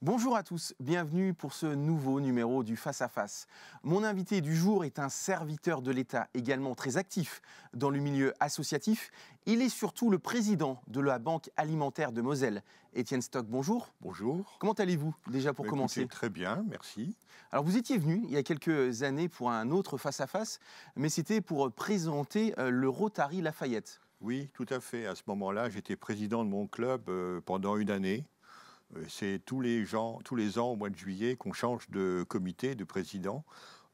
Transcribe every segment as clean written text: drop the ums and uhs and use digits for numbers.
Bonjour à tous, bienvenue pour ce nouveau numéro du Face à Face. Mon invité du jour est un serviteur de l'État, également très actif dans le milieu associatif. Il est surtout le président de la Banque alimentaire de Moselle. Étienne Stock, bonjour. Bonjour. Comment allez-vous déjà pour commencer? Très bien, merci. Alors vous étiez venu il y a quelques années pour un autre Face à Face, mais c'était pour présenter le Rotary Lafayette. Oui, tout à fait. À ce moment-là, j'étais président de mon club pendant une année. C'est tous les ans, au mois de juillet, qu'on change de comité, de président.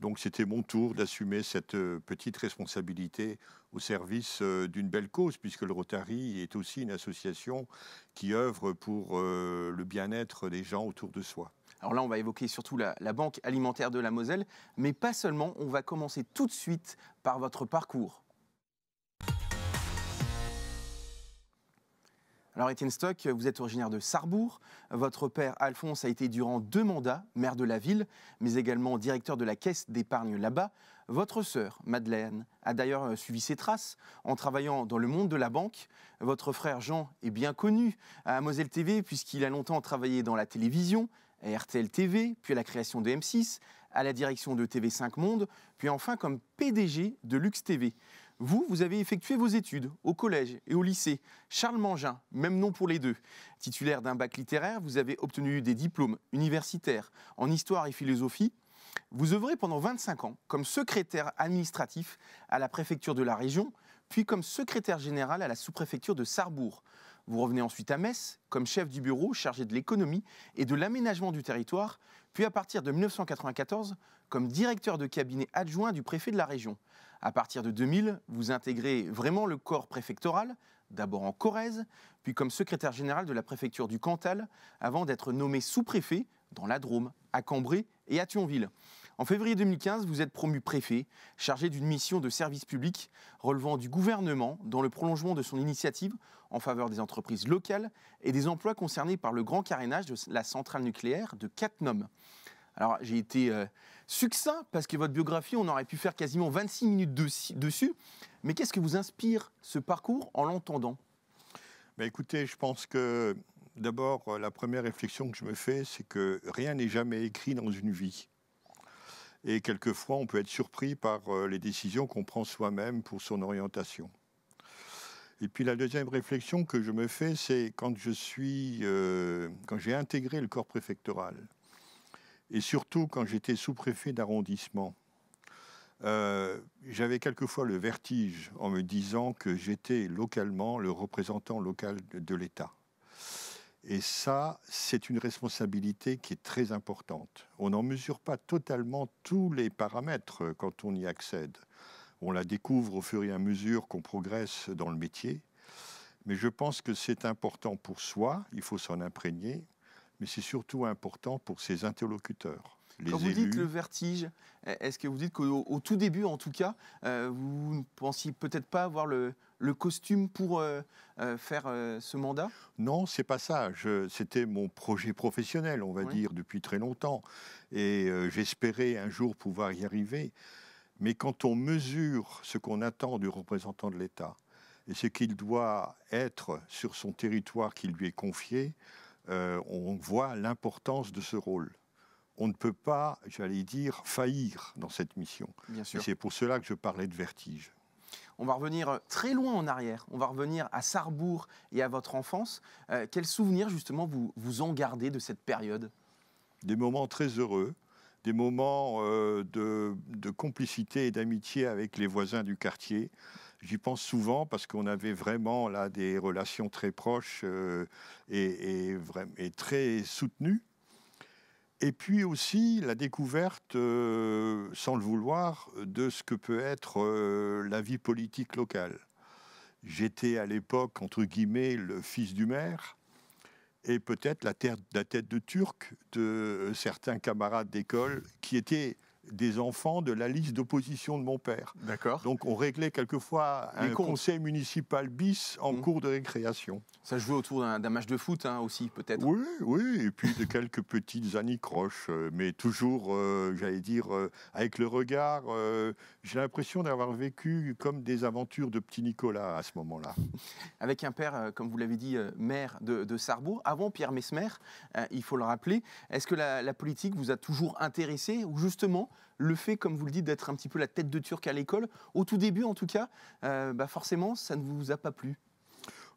Donc c'était mon tour d'assumer cette petite responsabilité au service d'une belle cause, puisque le Rotary est aussi une association qui œuvre pour le bien-être des gens autour de soi. Alors là, on va évoquer surtout la Banque alimentaire de la Moselle, mais pas seulement. On va commencer tout de suite par votre parcours. Alors Étienne Stock, vous êtes originaire de Sarrebourg. Votre père Alphonse a été durant 2 mandats maire de la ville, mais également directeur de la caisse d'épargne là-bas. Votre sœur Madeleine a d'ailleurs suivi ses traces en travaillant dans le monde de la banque. Votre frère Jean est bien connu à Moselle TV puisqu'il a longtemps travaillé dans la télévision, à RTL TV, puis à la création de M6, à la direction de TV5 Monde, puis enfin comme PDG de Lux TV. Vous avez effectué vos études au collège et au lycée Charles Mangin, même nom pour les deux. Titulaire d'un bac littéraire, vous avez obtenu des diplômes universitaires en histoire et philosophie. Vous œuvrez pendant 25 ans comme secrétaire administratif à la préfecture de la région, puis comme secrétaire général à la sous-préfecture de Sarrebourg. Vous revenez ensuite à Metz comme chef du bureau chargé de l'économie et de l'aménagement du territoire, puis à partir de 1994 comme directeur de cabinet adjoint du préfet de la région. À partir de 2000, vous intégrez vraiment le corps préfectoral, d'abord en Corrèze, puis comme secrétaire général de la préfecture du Cantal, avant d'être nommé sous-préfet dans la Drôme, à Cambrai et à Thionville. En février 2015, vous êtes promu préfet, chargé d'une mission de service public relevant du gouvernement dans le prolongement de son initiative en faveur des entreprises locales et des emplois concernés par le grand carénage de la centrale nucléaire de Cattenom. Alors, j'ai été succinct parce que votre biographie, on aurait pu faire quasiment 26 minutes dessus. Mais qu'est-ce que vous inspire ce parcours en l'entendant? Écoutez, je pense que d'abord, la première réflexion que je me fais, c'est que rien n'est jamais écrit dans une vie. Et quelquefois, on peut être surpris par les décisions qu'on prend soi-même pour son orientation. Et puis la deuxième réflexion que je me fais, c'est quand j'ai intégré le corps préfectoral. Et surtout, quand j'étais sous-préfet d'arrondissement, j'avais quelquefois le vertige en me disant que j'étais localement le représentant local de l'État. Et ça, c'est une responsabilité qui est très importante. On n'en mesure pas totalement tous les paramètres quand on y accède. On la découvre au fur et à mesure qu'on progresse dans le métier. Mais je pense que c'est important pour soi, il faut s'en imprégner. Mais c'est surtout important pour ses interlocuteurs. Quand vous dites le vertige, est-ce que vous dites qu'au tout début, en tout cas, vous ne pensiez peut-être pas avoir le costume pour faire ce mandat? Non, c'est pas ça. C'était mon projet professionnel, on va dire, depuis très longtemps. Et j'espérais un jour pouvoir y arriver. Mais quand on mesure ce qu'on attend du représentant de l'État et ce qu'il doit être sur son territoire qui lui est confié, on voit l'importance de ce rôle. On ne peut pas, j'allais dire, faillir dans cette mission. Bien sûr. Et c'est pour cela que je parlais de vertige. On va revenir très loin en arrière. On va revenir à Sarrebourg et à votre enfance. Quels souvenirs, justement, vous en gardez de cette période? Des moments très heureux, des moments de complicité et d'amitié avec les voisins du quartier. J'y pense souvent parce qu'on avait vraiment là des relations très proches et très soutenues. Et puis aussi la découverte, sans le vouloir, de ce que peut être la vie politique locale. J'étais à l'époque, entre guillemets, le fils du maire et peut-être la tête de turc de certains camarades d'école qui étaient des enfants de la liste d'opposition de mon père. D'accord. Donc on réglait quelquefois un conseil municipal bis en cours de récréation. Ça se jouait autour d'un match de foot aussi, peut-être. Oui, oui, et puis de quelques petites anicroches, mais toujours, j'allais dire, avec le regard, j'ai l'impression d'avoir vécu comme des aventures de petit Nicolas à ce moment-là. Avec un père, comme vous l'avez dit, maire de Sarrebourg, avant Pierre Messmer, il faut le rappeler. Est-ce que la politique vous a toujours intéressé, ou justement le fait, comme vous le dites, d'être un petit peu la tête de Turc à l'école, au tout début en tout cas, forcément, ça ne vous a pas plu?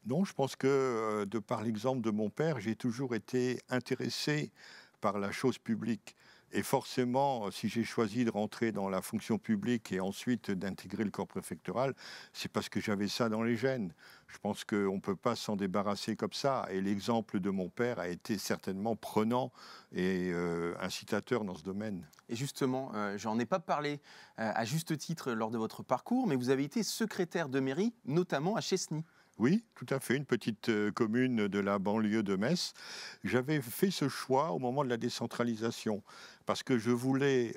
Non, je pense que, de par l'exemple de mon père, j'ai toujours été intéressé par la chose publique. Et forcément, si j'ai choisi de rentrer dans la fonction publique et ensuite d'intégrer le corps préfectoral, c'est parce que j'avais ça dans les gènes. Je pense qu'on ne peut pas s'en débarrasser comme ça. Et l'exemple de mon père a été certainement prenant et incitateur dans ce domaine. Et justement, j'en ai pas parlé à juste titre lors de votre parcours, mais vous avez été secrétaire de mairie, notamment à Chesny. Oui, tout à fait, une petite commune de la banlieue de Metz. J'avais fait ce choix au moment de la décentralisation, parce que je voulais,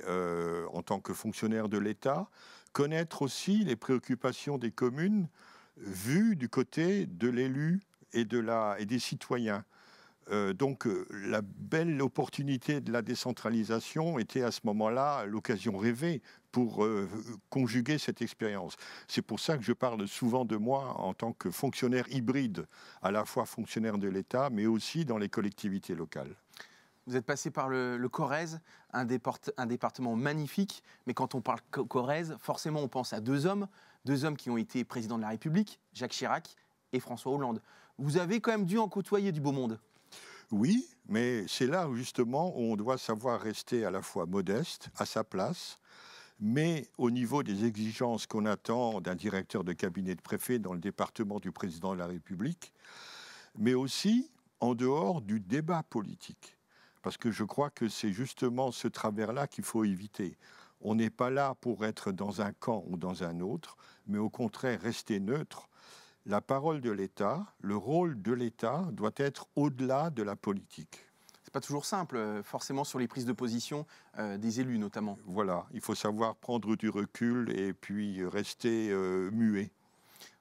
en tant que fonctionnaire de l'État, connaître aussi les préoccupations des communes vues du côté de l'élu et des citoyens. La belle opportunité de la décentralisation était à ce moment-là l'occasion rêvée pour conjuguer cette expérience. C'est pour ça que je parle souvent de moi en tant que fonctionnaire hybride, à la fois fonctionnaire de l'État, mais aussi dans les collectivités locales. Vous êtes passé par le Corrèze, un département magnifique, mais quand on parle Corrèze, forcément on pense à deux hommes qui ont été présidents de la République, Jacques Chirac et François Hollande. Vous avez quand même dû en côtoyer du beau monde. Oui, mais c'est là où justement on doit savoir rester à la fois modeste, à sa place, mais au niveau des exigences qu'on attend d'un directeur de cabinet de préfet dans le département du président de la République, mais aussi en dehors du débat politique. Parce que je crois que c'est justement ce travers-là qu'il faut éviter. On n'est pas là pour être dans un camp ou dans un autre, mais au contraire rester neutre. La parole de l'État, le rôle de l'État doit être au-delà de la politique. C'est pas toujours simple, forcément sur les prises de position des élus notamment. Voilà, il faut savoir prendre du recul et puis rester muet.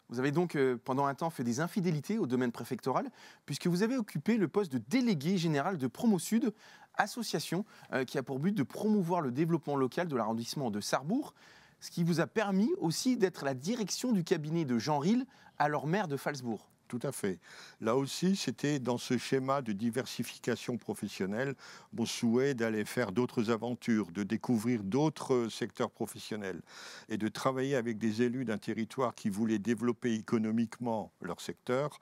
Vous avez donc pendant un temps fait des infidélités au domaine préfectoral, puisque vous avez occupé le poste de délégué général de Promo Sud, association qui a pour but de promouvoir le développement local de l'arrondissement de Sarrebourg, ce qui vous a permis aussi d'être la direction du cabinet de Jean Ril, alors maire de Phalsbourg. Tout à fait. Là aussi, c'était dans ce schéma de diversification professionnelle mon souhait d'aller faire d'autres aventures, de découvrir d'autres secteurs professionnels et de travailler avec des élus d'un territoire qui voulaient développer économiquement leur secteur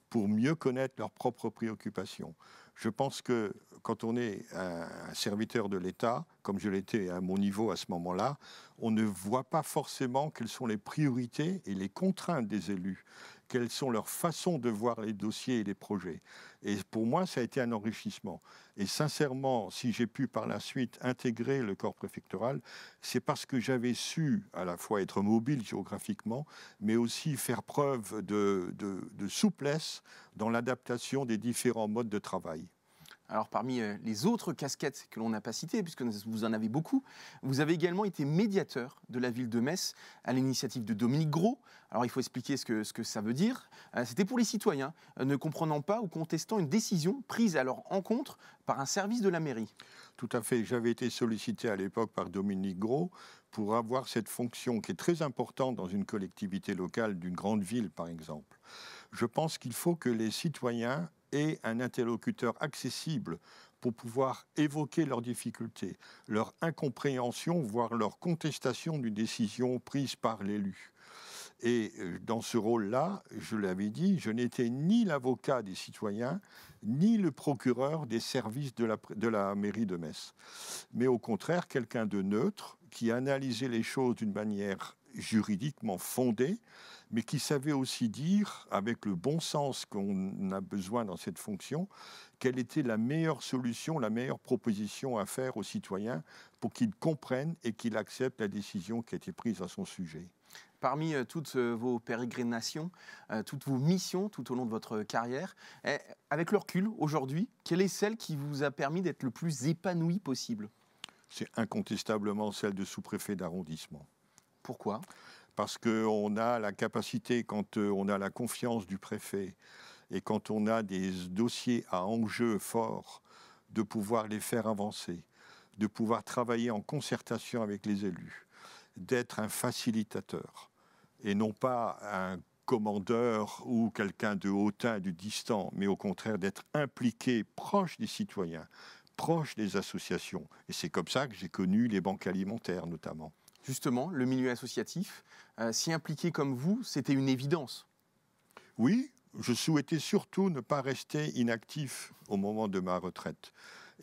pour mieux connaître leurs propres préoccupations. Je pense que quand on est un serviteur de l'État, comme je l'étais à mon niveau à ce moment-là, on ne voit pas forcément quelles sont les priorités et les contraintes des élus, quelles sont leurs façons de voir les dossiers et les projets. Et pour moi, ça a été un enrichissement. Et sincèrement, si j'ai pu par la suite intégrer le corps préfectoral, c'est parce que j'avais su à la fois être mobile géographiquement, mais aussi faire preuve de souplesse dans l'adaptation des différents modes de travail. Alors parmi les autres casquettes que l'on n'a pas citées, puisque vous en avez beaucoup, vous avez également été médiateur de la ville de Metz à l'initiative de Dominique Gros. Alors il faut expliquer ce que ça veut dire. C'était pour les citoyens ne comprenant pas ou contestant une décision prise à leur encontre par un service de la mairie. Tout à fait. J'avais été sollicité à l'époque par Dominique Gros pour avoir cette fonction qui est très importante dans une collectivité locale d'une grande ville, par exemple. Je pense qu'il faut que les citoyens aient un interlocuteur accessible pour pouvoir évoquer leurs difficultés, leur incompréhension, voire leur contestation d'une décision prise par l'élu. Et dans ce rôle-là, je l'avais dit, je n'étais ni l'avocat des citoyens, ni le procureur des services de la mairie de Metz. Mais au contraire, quelqu'un de neutre qui analysait les choses d'une manière juridiquement fondée, mais qui savait aussi dire, avec le bon sens qu'on a besoin dans cette fonction, quelle était la meilleure solution, la meilleure proposition à faire aux citoyens pour qu'ils comprennent et qu'ils acceptent la décision qui a été prise à son sujet. Parmi toutes vos pérégrinations, toutes vos missions tout au long de votre carrière, avec le recul aujourd'hui, quelle est celle qui vous a permis d'être le plus épanoui possible ? c'est incontestablement celle de sous-préfet d'arrondissement. Pourquoi? Parce qu'on a la capacité, quand on a la confiance du préfet et quand on a des dossiers à enjeu forts, de pouvoir les faire avancer, de pouvoir travailler en concertation avec les élus, d'être un facilitateur et non pas un commandeur ou quelqu'un de hautain, du distant, mais au contraire d'être impliqué, proche des citoyens, proche des associations. Et c'est comme ça que j'ai connu les banques alimentaires notamment. Justement, le milieu associatif, s'y impliquer comme vous, c'était une évidence. Oui, je souhaitais surtout ne pas rester inactif au moment de ma retraite.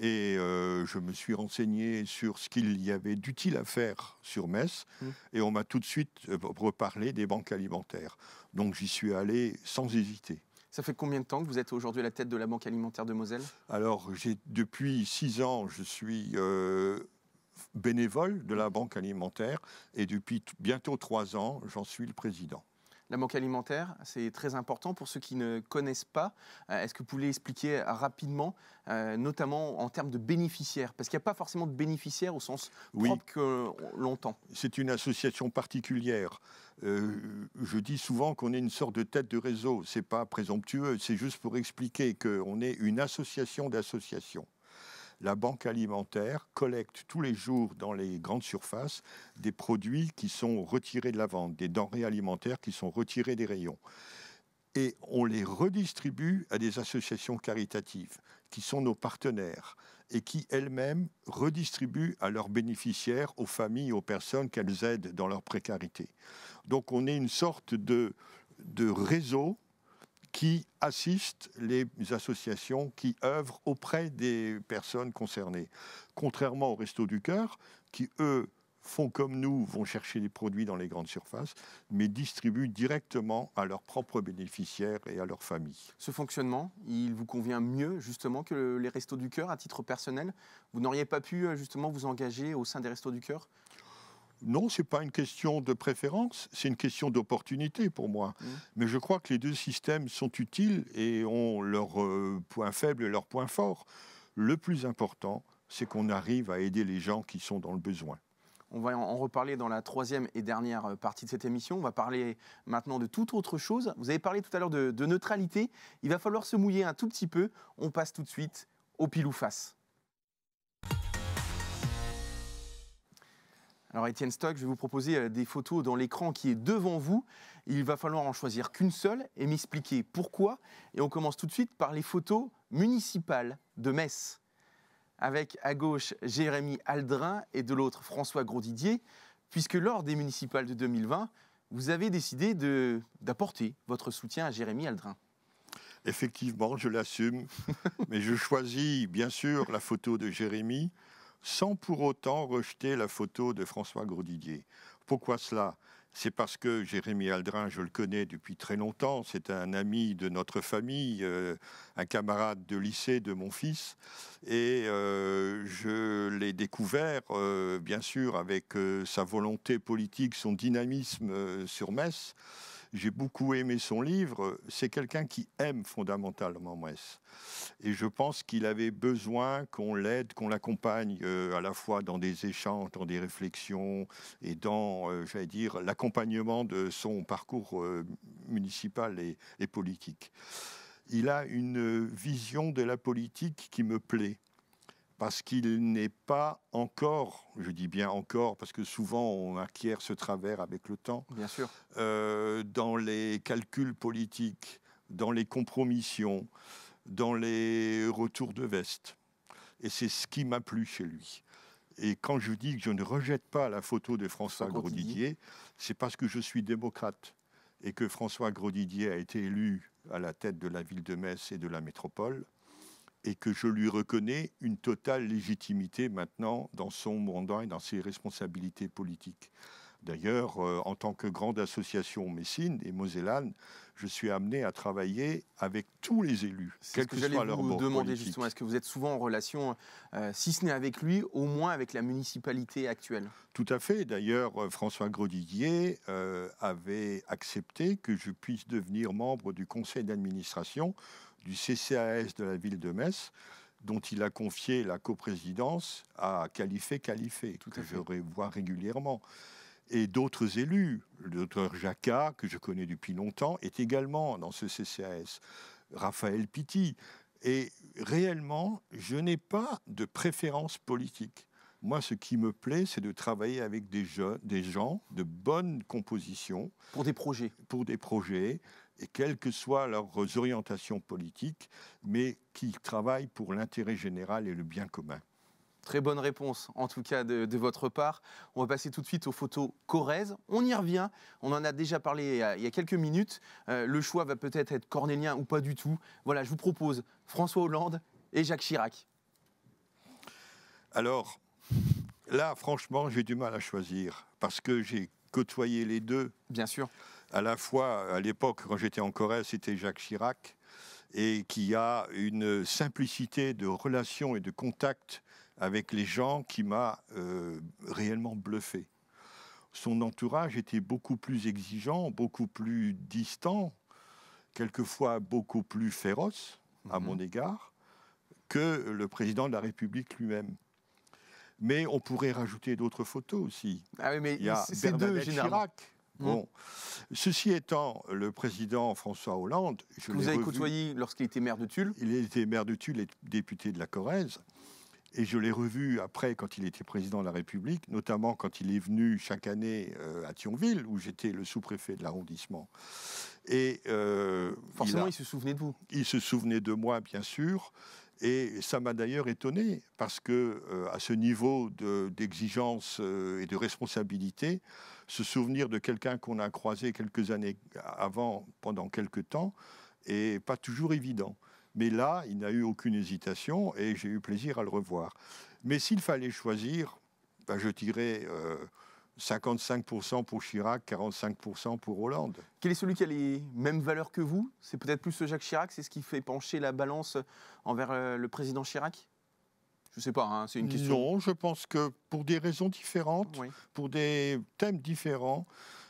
Et je me suis renseigné sur ce qu'il y avait d'utile à faire sur Metz. Et on m'a tout de suite reparlé des banques alimentaires. Donc j'y suis allé sans hésiter. Ça fait combien de temps que vous êtes aujourd'hui à la tête de la Banque alimentaire de Moselle? Alors, depuis 6 ans, je suis bénévole de la Banque alimentaire. Et depuis bientôt 3 ans, j'en suis le président. La Banque alimentaire, c'est très important pour ceux qui ne connaissent pas. Est-ce que vous pouvez expliquer rapidement, notamment en termes de bénéficiaires? Parce qu'il n'y a pas forcément de bénéficiaires au sens propre que l'on entend. C'est une association particulière. Je dis souvent qu'on est une sorte de tête de réseau. Ce n'est pas présomptueux, c'est juste pour expliquer qu'on est une association d'associations. La Banque alimentaire collecte tous les jours dans les grandes surfaces des produits qui sont retirés de la vente, des denrées alimentaires qui sont retirées des rayons. Et on les redistribue à des associations caritatives qui sont nos partenaires et qui elles-mêmes redistribuent à leurs bénéficiaires, aux familles, aux personnes qu'elles aident dans leur précarité. Donc on est une sorte de réseau qui assiste les associations qui œuvrent auprès des personnes concernées. Contrairement aux Restos du Cœur, qui, eux, font comme nous, vont chercher les produits dans les grandes surfaces, mais distribuent directement à leurs propres bénéficiaires et à leurs familles. Ce fonctionnement, il vous convient mieux, justement, que les Restos du Cœur, à titre personnel? Vous n'auriez pas pu, justement, vous engager au sein des Restos du Cœur? Non, ce n'est pas une question de préférence, c'est une question d'opportunité pour moi. Mais je crois que les deux systèmes sont utiles et ont leurs points faibles et leurs points forts. Le plus important, c'est qu'on arrive à aider les gens qui sont dans le besoin. On va en reparler dans la troisième et dernière partie de cette émission. On va parler maintenant de toute autre chose. Vous avez parlé tout à l'heure de neutralité. Il va falloir se mouiller un tout petit peu. On passe tout de suite au pile ou face. Alors Étienne Stock, je vais vous proposer des photos dans l'écran qui est devant vous. Il va falloir en choisir qu'une seule et m'expliquer pourquoi. Et on commence tout de suite par les photos municipales de Metz. Avec à gauche Jérémy Aldrin et de l'autre François Grosdidier, puisque lors des municipales de 2020, vous avez décidé d'apporter votre soutien à Jérémy Aldrin. Effectivement, je l'assume, mais je choisis bien sûr la photo de Jérémy, sans pour autant rejeter la photo de François Grosdidier. Pourquoi cela? C'est parce que Jérémy Aldrin, je le connais depuis très longtemps, c'est un ami de notre famille, un camarade de lycée de mon fils, et je l'ai découvert, bien sûr, avec sa volonté politique, son dynamisme sur Metz. J'ai beaucoup aimé son livre. C'est quelqu'un qui aime fondamentalement Metz. Et je pense qu'il avait besoin qu'on l'aide, qu'on l'accompagne à la fois dans des échanges, dans des réflexions et dans, j'allais dire, l'accompagnement de son parcours municipal et politique. Il a une vision de la politique qui me plaît. Parce qu'il n'est pas encore, je dis bien encore, parce que souvent on acquiert ce travers avec le temps, bien sûr, dans les calculs politiques, dans les compromissions, dans les retours de veste. Et c'est ce qui m'a plu chez lui. Et quand je dis que je ne rejette pas la photo de François Grosdidier, c'est parce que je suis démocrate et que François Grosdidier a été élu à la tête de la ville de Metz et de la métropole, et que je lui reconnais une totale légitimité maintenant dans son mandat et dans ses responsabilités politiques. D'ailleurs, en tant que grande association messine et mosellane, je suis amené à travailler avec tous les élus, quel que soit leur bord politique. Justement, est-ce que vous êtes souvent en relation, si ce n'est avec lui, au moins avec la municipalité actuelle? Tout à fait. D'ailleurs, François Grosdidier avait accepté que je puisse devenir membre du conseil d'administration du CCAS de la ville de Metz, dont il a confié la coprésidence à Khalifé Khalifé, que je vois régulièrement. Et d'autres élus, le docteur Jacquat, que je connais depuis longtemps, est également dans ce CCAS. Raphaël Pitti. Et réellement, je n'ai pas de préférence politique. Moi, ce qui me plaît, c'est de travailler avec des gens de bonne composition. Pour des projets. Pour des projets, et quelles que soient leurs orientations politiques, mais qui travaillent pour l'intérêt général et le bien commun. Très bonne réponse, en tout cas, de votre part. On va passer tout de suite aux photos Corrèze. On y revient. On en a déjà parlé il y a quelques minutes. Le choix va peut-être être cornélien ou pas du tout. Voilà, je vous propose François Hollande et Jacques Chirac. Alors, là, franchement, j'ai du mal à choisir parce que j'ai côtoyé les deux. Bien sûr. À la fois, à l'époque, quand j'étais en Corrèze, c'était Jacques Chirac, et qui a une simplicité de relation et de contact avec les gens qui m'a réellement bluffé. Son entourage était beaucoup plus exigeant, beaucoup plus distant, quelquefois beaucoup plus féroce à mon égard que le président de la République lui-même. Mais on pourrait rajouter d'autres photos aussi. Ah oui, mais il y a Bernadette Chirac. Bon. Ceci étant, le président François Hollande... Vous avez côtoyé lorsqu'il était maire de Tulle. Il était maire de Tulle et député de la Corrèze. Et je l'ai revu après, quand il était président de la République, notamment quand il est venu chaque année à Thionville, où j'étais le sous-préfet de l'arrondissement. Et forcément, il se souvenait de vous. Il se souvenait de moi, bien sûr. Et ça m'a d'ailleurs étonné, parce que à ce niveau d'exigence et de responsabilité, se souvenir de quelqu'un qu'on a croisé quelques années avant, pendant quelques temps, n'est pas toujours évident. Mais là, il n'a eu aucune hésitation et j'ai eu plaisir à le revoir. Mais s'il fallait choisir, ben je dirais 55% pour Chirac, 45% pour Hollande. Quel est celui qui a les mêmes valeurs que vous? C'est peut-être plus ce Jacques Chirac, c'est ce qui fait pencher la balance envers le président Chirac? Je ne sais pas, hein, c'est une question. Non, je pense que pour des raisons différentes, oui, pour des thèmes différents,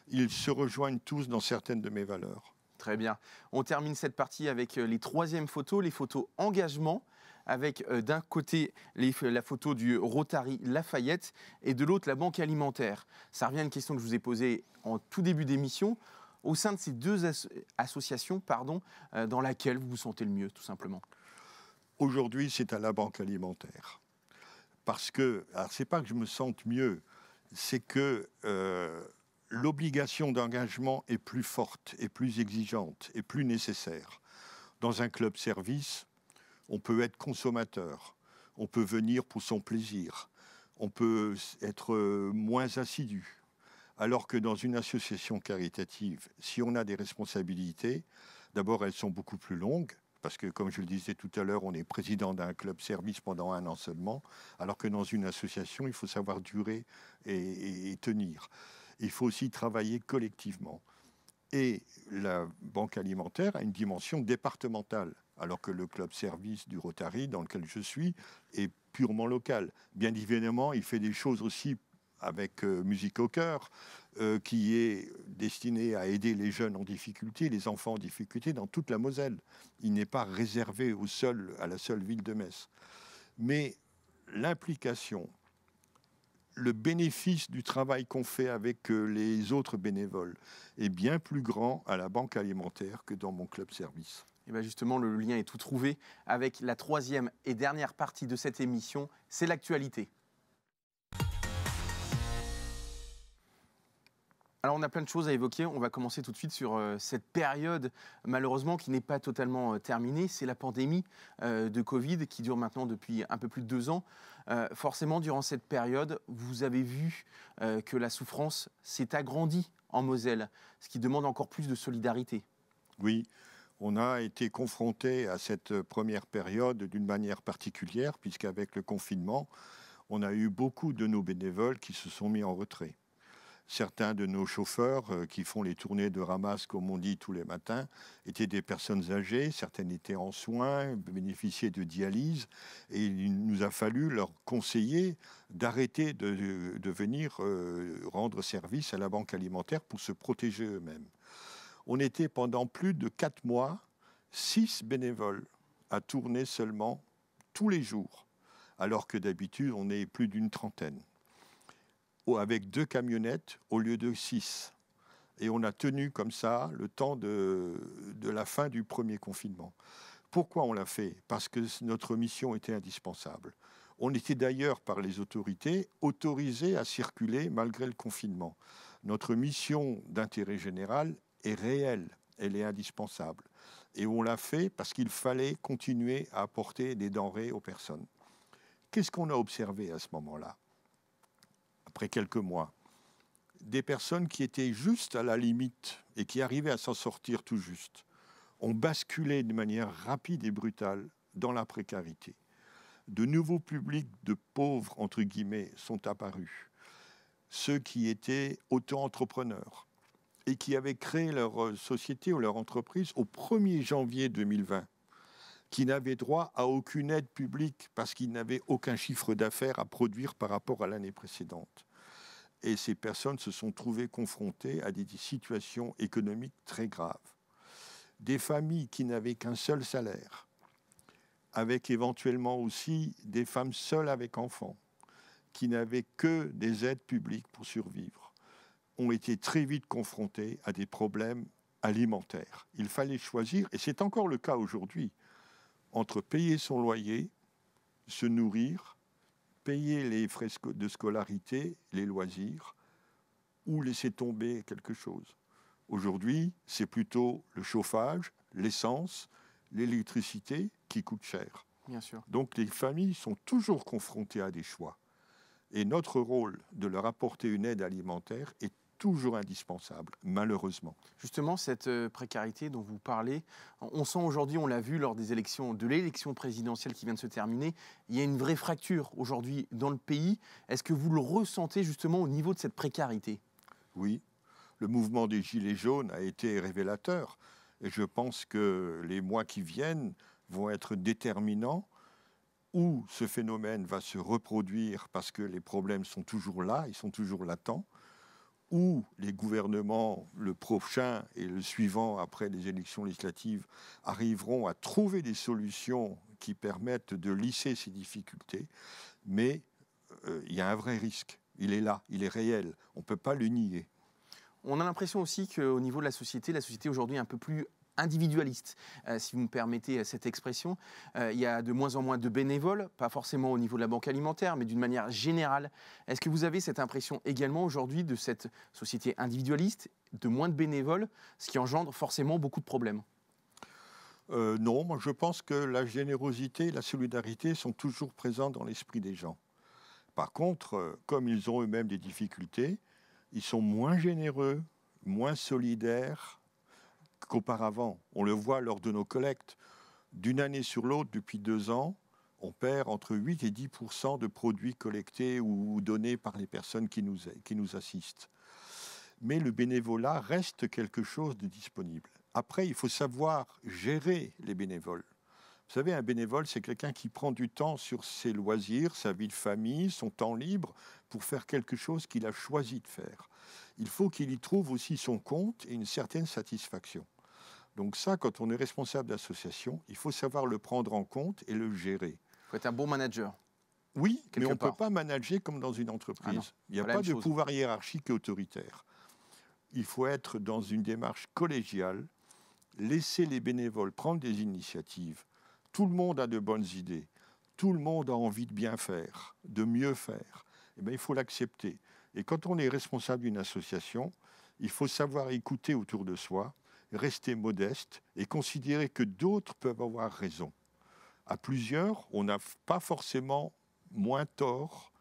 ils se rejoignent tous dans certaines de mes valeurs. Très bien. On termine cette partie avec les troisièmes photos, les photos engagement, avec d'un côté la photo du Rotary Lafayette et de l'autre la Banque Alimentaire. Ça revient à une question que je vous ai posée en tout début d'émission. Au sein de ces deux associations, dans laquelle vous vous sentez le mieux, tout simplement? Aujourd'hui, c'est à la Banque Alimentaire. Parce que, alors c'est pas que je me sente mieux, c'est que l'obligation d'engagement est plus forte, et plus exigeante, et plus nécessaire. Dans un club service, on peut être consommateur, on peut venir pour son plaisir, on peut être moins assidu. Alors que dans une association caritative, si on a des responsabilités, d'abord elles sont beaucoup plus longues, parce que comme je le disais tout à l'heure, on est président d'un club service pendant 1 an seulement, alors que dans une association, il faut savoir durer et tenir. Il faut aussi travailler collectivement. Et la Banque Alimentaire a une dimension départementale, alors que le club service du Rotary, dans lequel je suis, est purement local. Bien évidemment, il fait des choses aussi avec Musique au cœur, qui est destiné à aider les jeunes en difficulté, les enfants en difficulté dans toute la Moselle. Il n'est pas réservé à la seule ville de Metz. Mais l'implication, le bénéfice du travail qu'on fait avec les autres bénévoles est bien plus grand à la Banque Alimentaire que dans mon club service. Et bien justement, le lien est tout trouvé avec la troisième et dernière partie de cette émission, c'est l'actualité. Alors on a plein de choses à évoquer, on va commencer tout de suite sur cette période malheureusement qui n'est pas totalement terminée, c'est la pandémie de Covid qui dure maintenant depuis un peu plus de 2 ans. Forcément durant cette période, vous avez vu que la souffrance s'est agrandie en Moselle, ce qui demande encore plus de solidarité. Oui, on a été confronté à cette première période d'une manière particulière puisqu'avec le confinement, on a eu beaucoup de nos bénévoles qui se sont mis en retrait. Certains de nos chauffeurs qui font les tournées de ramasse, comme on dit, tous les matins, étaient des personnes âgées, certaines étaient en soins, bénéficiaient de dialyse, et il nous a fallu leur conseiller d'arrêter de venir rendre service à la Banque Alimentaire pour se protéger eux-mêmes. On était pendant plus de 4 mois, 6 bénévoles à tourner seulement tous les jours, alors que d'habitude, on est plus d'une trentaine, avec 2 camionnettes au lieu de 6. Et on a tenu comme ça le temps de la fin du premier confinement. Pourquoi on l'a fait? Parce que notre mission était indispensable. On était d'ailleurs, par les autorités, autorisés à circuler malgré le confinement. Notre mission d'intérêt général est réelle, elle est indispensable. Et on l'a fait parce qu'il fallait continuer à apporter des denrées aux personnes. Qu'est-ce qu'on a observé à ce moment-là, après quelques mois? Des personnes qui étaient juste à la limite et qui arrivaient à s'en sortir tout juste ont basculé de manière rapide et brutale dans la précarité. De nouveaux publics de pauvres, entre guillemets, sont apparus. Ceux qui étaient auto-entrepreneurs et qui avaient créé leur société ou leur entreprise au 1er janvier 2020, qui n'avaient droit à aucune aide publique parce qu'ils n'avaient aucun chiffre d'affaires à produire par rapport à l'année précédente. Et ces personnes se sont trouvées confrontées à des situations économiques très graves. Des familles qui n'avaient qu'un seul salaire, avec éventuellement aussi des femmes seules avec enfants, qui n'avaient que des aides publiques pour survivre, ont été très vite confrontées à des problèmes alimentaires. Il fallait choisir, et c'est encore le cas aujourd'hui, entre payer son loyer, se nourrir, payer les frais de scolarité, les loisirs, ou laisser tomber quelque chose. Aujourd'hui, c'est plutôt le chauffage, l'essence, l'électricité qui coûtent cher. Bien sûr. Donc les familles sont toujours confrontées à des choix. Et notre rôle de leur apporter une aide alimentaire est toujours indispensable, malheureusement. Justement, cette précarité dont vous parlez, on sent aujourd'hui, on l'a vu lors des élections, de l'élection présidentielle qui vient de se terminer, il y a une vraie fracture aujourd'hui dans le pays. Est-ce que vous le ressentez justement au niveau de cette précarité? Oui, le mouvement des Gilets jaunes a été révélateur. Et je pense que les mois qui viennent vont être déterminants, où ce phénomène va se reproduire parce que les problèmes sont toujours là, ils sont toujours latents, où les gouvernements, le prochain et le suivant après les élections législatives, arriveront à trouver des solutions qui permettent de lisser ces difficultés. Mais il y a un vrai risque. Il est là, il est réel. On ne peut pas le nier. On a l'impression aussi qu'au niveau de la société aujourd'hui est un peu plus individualiste, si vous me permettez cette expression. Il y a de moins en moins de bénévoles, pas forcément au niveau de la banque alimentaire, mais d'une manière générale. Est-ce que vous avez cette impression également aujourd'hui de cette société individualiste, de moins de bénévoles, ce qui engendre forcément beaucoup de problèmes? Non, moi je pense que la générosité et la solidarité sont toujours présents dans l'esprit des gens. Par contre, comme ils ont eux-mêmes des difficultés, ils sont moins généreux, moins solidaires qu'auparavant. On le voit lors de nos collectes. D'une année sur l'autre, depuis 2 ans, on perd entre 8 et 10% de produits collectés ou donnés par les personnes qui nous assistent. Mais le bénévolat reste quelque chose de disponible. Après, il faut savoir gérer les bénévoles. Vous savez, un bénévole, c'est quelqu'un qui prend du temps sur ses loisirs, sa vie de famille, son temps libre, pour faire quelque chose qu'il a choisi de faire. Il faut qu'il y trouve aussi son compte et une certaine satisfaction. Donc ça, quand on est responsable d'association, il faut savoir le prendre en compte et le gérer. Il faut être un bon manager. Oui, mais on ne peut part. pas manager comme dans une entreprise. Ah non, il n'y a pas la pas même de chose. pouvoir hiérarchique et autoritaire. Il faut être dans une démarche collégiale, laisser les bénévoles prendre des initiatives. Tout le monde a de bonnes idées. Tout le monde a envie de bien faire, de mieux faire. Eh bien, il faut l'accepter. Et quand on est responsable d'une association, il faut savoir écouter autour de soi, rester modeste et considérer que d'autres peuvent avoir raison. À plusieurs, on n'a pas forcément moins tort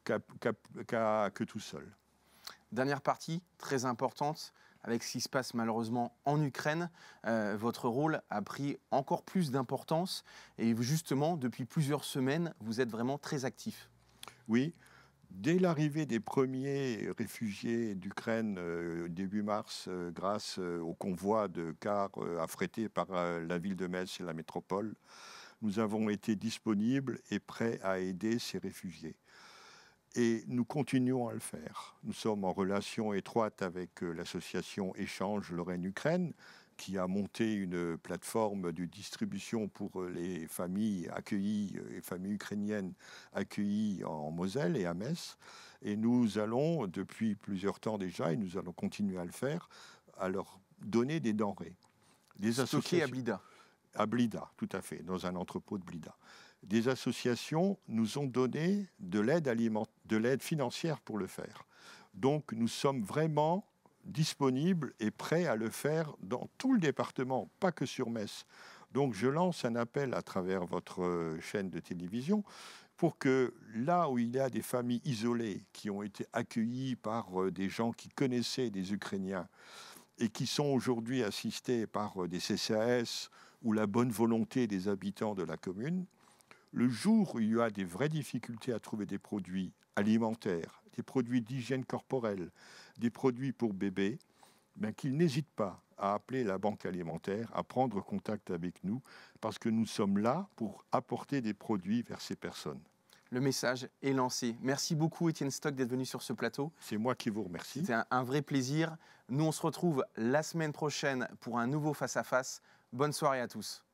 que tout seul. Dernière partie, très importante, avec ce qui se passe malheureusement en Ukraine. Votre rôle a pris encore plus d'importance et justement, depuis plusieurs semaines, vous êtes vraiment très actif. Oui, dès l'arrivée des premiers réfugiés d'Ukraine début mars, grâce au convoi de cars affrétés par la ville de Metz et la métropole, nous avons été disponibles et prêts à aider ces réfugiés. Et nous continuons à le faire. Nous sommes en relation étroite avec l'association Échange Lorraine-Ukraine, qui a monté une plateforme de distribution pour les familles accueillies, les familles ukrainiennes accueillies en Moselle et à Metz. Et nous allons, depuis plusieurs temps déjà, et nous allons continuer à le faire, à leur donner des denrées. Des Stocké à Blida. À Blida, tout à fait, dans un entrepôt de Blida. Des associations nous ont donné de l'aide financière pour le faire. Donc nous sommes vraiment disponibles et prêts à le faire dans tout le département, pas que sur Metz. Donc je lance un appel à travers votre chaîne de télévision pour que là où il y a des familles isolées qui ont été accueillies par des gens qui connaissaient des Ukrainiens et qui sont aujourd'hui assistées par des CCAS ou la bonne volonté des habitants de la commune, le jour où il y a des vraies difficultés à trouver des produits alimentaires, des produits d'hygiène corporelle, des produits pour bébés, qu'ils n'hésitent pas à appeler la banque alimentaire, à prendre contact avec nous, parce que nous sommes là pour apporter des produits vers ces personnes. Le message est lancé. Merci beaucoup Étienne Stock d'être venu sur ce plateau. C'est moi qui vous remercie. C'était un vrai plaisir. Nous, on se retrouve la semaine prochaine pour un nouveau Face à Face. Bonne soirée à tous.